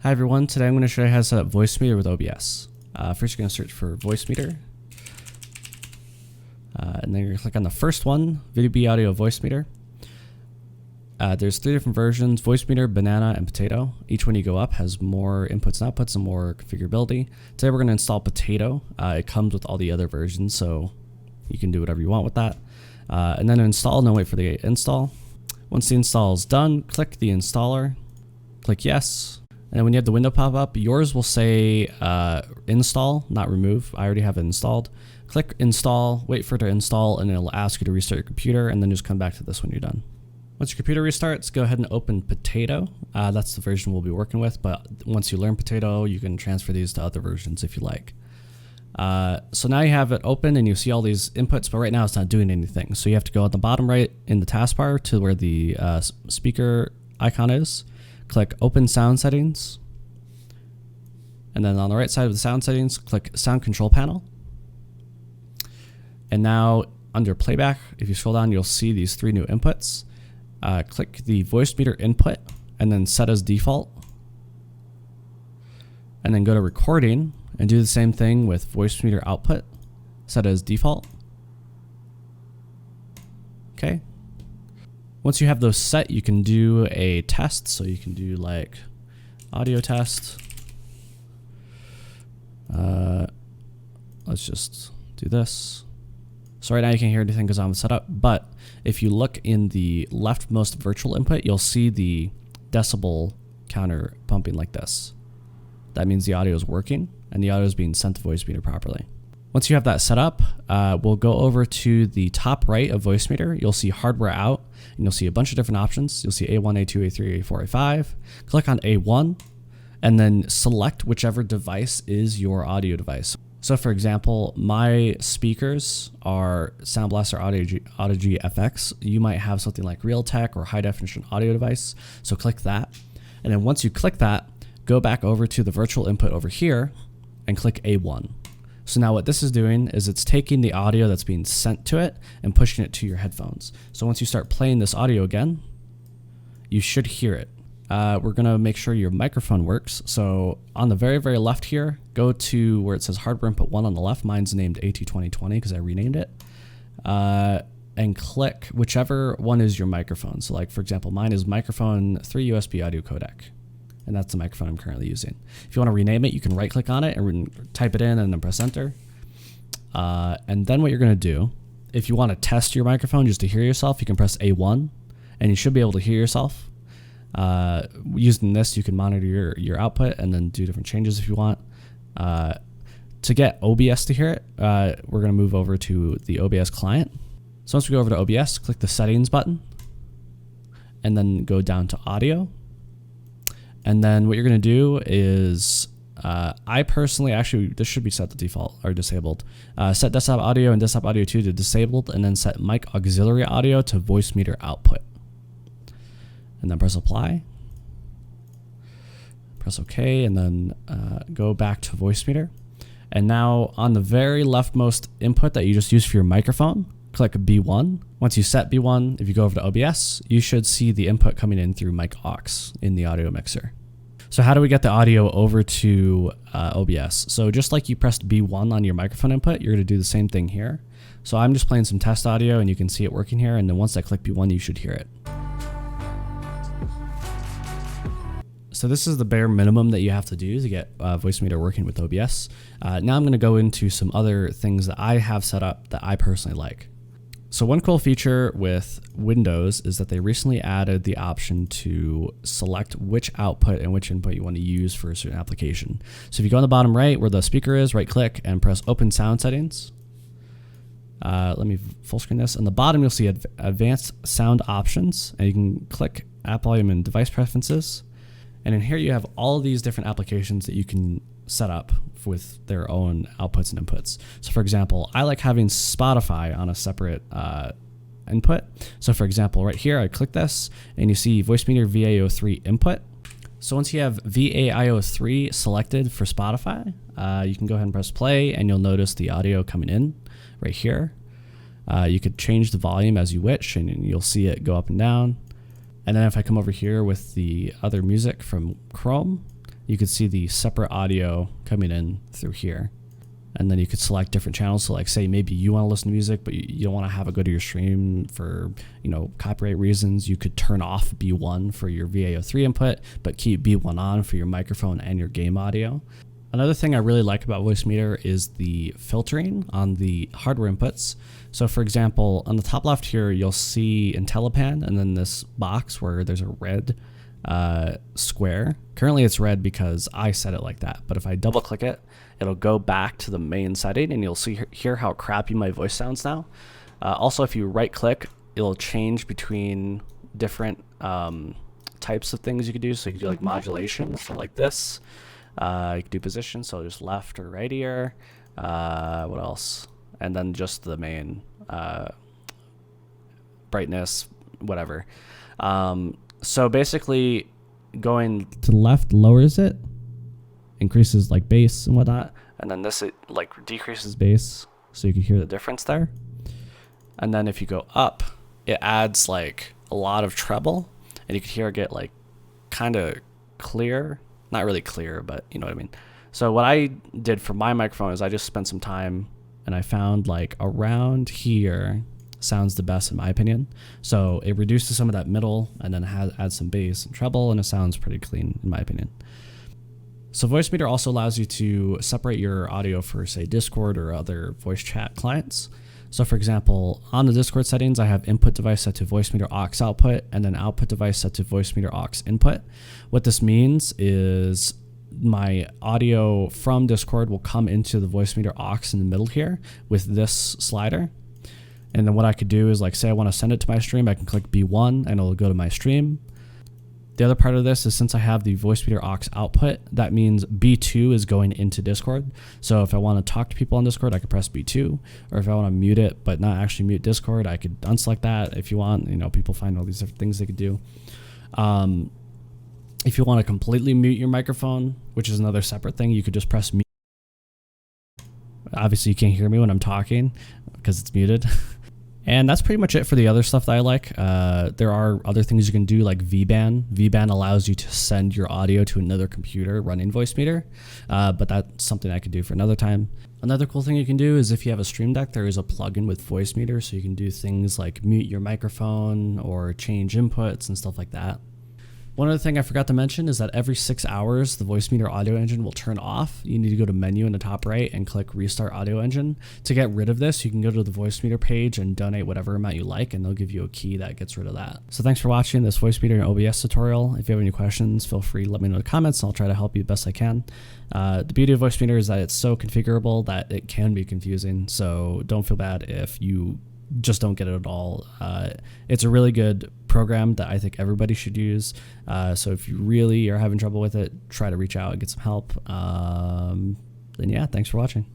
Hi everyone, today I'm going to show you how to set up Voicemeeter with OBS. First you're going to search for Voicemeeter, and then you're going to click on the first one, Video B Audio Voicemeeter. There's three different versions, Voicemeeter, Banana, and Potato. Each one you go up has more inputs and outputs and more configurability. Today we're going to install Potato. It comes with all the other versions, so you can do whatever you want with that. And then install, and then wait for the install. Once the install is done, click the installer, click yes. And when you have the window pop up, yours will say install, not remove. I already have it installed. Click install, wait for it to install, and it'll ask you to restart your computer, and then just come back to this when you're done. Once your computer restarts, go ahead and open Potato. That's the version we'll be working with, but once you learn Potato, you can transfer these to other versions if you like. So now you have it open and you see all these inputs, but right now it's not doing anything. So you have to go at the bottom right in the taskbar to where the speaker icon is. Click Open Sound Settings, and then on the right side of the sound settings, click Sound Control Panel. And now under Playback, if you scroll down, you'll see these three new inputs. Click the Voicemeeter input, and then Set as Default. And then go to Recording, and do the same thing with Voicemeeter output, Set as Default. Okay. Once you have those set, you can do a test. So you can do like audio test. Let's just do this. So right now you can't hear anything because I'm set up, but if you look in the leftmost virtual input, you'll see the decibel counter pumping like this. That means the audio is working and the audio is being sent to Voicemeeter properly. Once you have that set up, we'll go over to the top right of Voicemeeter. You'll see hardware out, and you'll see a bunch of different options. You'll see A1, A2, A3, A4, A5. Click on A1, and then select whichever device is your audio device. So for example, my speakers are Sound Blaster Audigy FX. You might have something like Realtek or high definition audio device. So click that. And then once you click that, go back over to the virtual input over here and click A1. So now what this is doing is it's taking the audio that's being sent to it and pushing it to your headphones. So once you start playing this audio again, you should hear it. We're gonna make sure your microphone works. So on the very, very left here, go to where it says hardware input 1 on the left. Mine's named AT2020 because I renamed it. And click whichever one is your microphone. So like for example, mine is microphone 3 USB audio codec. And that's the microphone I'm currently using. If you want to rename it, you can right click on it and type it in and then press enter. And then what you're going to do, if you want to test your microphone just to hear yourself, you can press A1 and you should be able to hear yourself. Using this, you can monitor your output and then do different changes if you want. To get OBS to hear it, we're going to move over to the OBS client. So once we go over to OBS, click the settings button and then go down to audio. And then what you're going to do is, I personally, actually, this should be set to default or disabled. Set desktop audio and desktop audio 2 to disabled, and then set mic auxiliary audio to Voicemeeter output. And then press apply. Press OK, and then go back to Voicemeeter. And now on the very leftmost input that you just used for your microphone, click B1. Once you set B1, if you go over to OBS, you should see the input coming in through mic aux in the audio mixer. So how do we get the audio over to OBS? So just like you pressed B1 on your microphone input, you're going to do the same thing here. So I'm just playing some test audio and you can see it working here. And then once I click B1, you should hear it. So this is the bare minimum that you have to do to get Voicemeeter working with OBS. Now I'm going to go into some other things that I have set up that I personally like. So one cool feature with Windows is that they recently added the option to select which output and which input you want to use for a certain application. So if you go on the bottom right where the speaker is, right click and press Open Sound Settings. Let me full screen this. On the bottom you'll see Advanced Sound Options, and you can click App Volume and Device Preferences. And in here you have all of these different applications that you can set up with their own outputs and inputs. So for example, I like having Spotify on a separate input. So for example, right here, I click this and you see Voicemeeter VAO3 input. So once you have VAIO3 selected for Spotify, you can go ahead and press play and you'll notice the audio coming in right here. You could change the volume as you wish and you'll see it go up and down. And then if I come over here with the other music from Chrome, you could see the separate audio coming in through here. And then you could select different channels. So like say maybe you want to listen to music, but you don't want to have it go to your stream for, you know, copyright reasons. You could turn off B1 for your VAO3 input, but keep B1 on for your microphone and your game audio. Another thing I really like about Voicemeeter is the filtering on the hardware inputs. So for example, on the top left here, you'll see IntelliPan and then this box where there's a red square. Currently it's red because I set it like that, but if I double click it, it'll go back to the main setting and you'll see hear how crappy my voice sounds now. Also, if you right click, it'll change between different types of things you could do. So you could do like modulation, so like this. You could do position, so just left or right ear. What else? And then just the main brightness, whatever. So basically going to the left lowers it, increases like bass and whatnot. And then this, it like decreases bass, so you can hear the difference there. And then if you go up, it adds like a lot of treble and you can hear it get like kind of clear. Not really clear, but you know what I mean. So what I did for my microphone is I just spent some time and I found like around here sounds the best in my opinion. So it reduces some of that middle and then adds some bass and treble, and it sounds pretty clean in my opinion. So Voicemeeter also allows you to separate your audio for say Discord or other voice chat clients. So for example, on the Discord settings, I have input device set to Voicemeeter aux output and then output device set to Voicemeeter aux input. What this means is my audio from Discord will come into the Voicemeeter aux in the middle here with this slider. And then what I could do is like, say I want to send it to my stream, I can click B1 and it'll go to my stream. The other part of this is since I have the Voicemeeter aux output, that means B2 is going into Discord. So if I want to talk to people on Discord, I could press B2, or if I want to mute it but not actually mute Discord, I could unselect that if you want. You know, people find all these different things they could do. If you want to completely mute your microphone, which is another separate thing, you could just press mute. Obviously you can't hear me when I'm talking because it's muted. And that's pretty much it for the other stuff that I like. There are other things you can do like VBAN. VBAN allows you to send your audio to another computer running Voicemeeter, but that's something I could do for another time. Another cool thing you can do is if you have a Stream Deck, there is a plugin with Voicemeeter, so you can do things like mute your microphone or change inputs and stuff like that. One other thing I forgot to mention is that every 6 hours, the Voicemeeter audio engine will turn off. You need to go to menu in the top right and click Restart Audio Engine. To get rid of this, you can go to the Voicemeeter page and donate whatever amount you like, and they'll give you a key that gets rid of that. So thanks for watching this Voicemeeter and OBS tutorial. If you have any questions, feel free to let me know in the comments, and I'll try to help you the best I can. The beauty of Voicemeeter is that it's so configurable that it can be confusing, so don't feel bad if you just don't get it at all. It's a really good program that I think everybody should use. So if you really are having trouble with it, try to reach out and get some help. Then yeah, thanks for watching.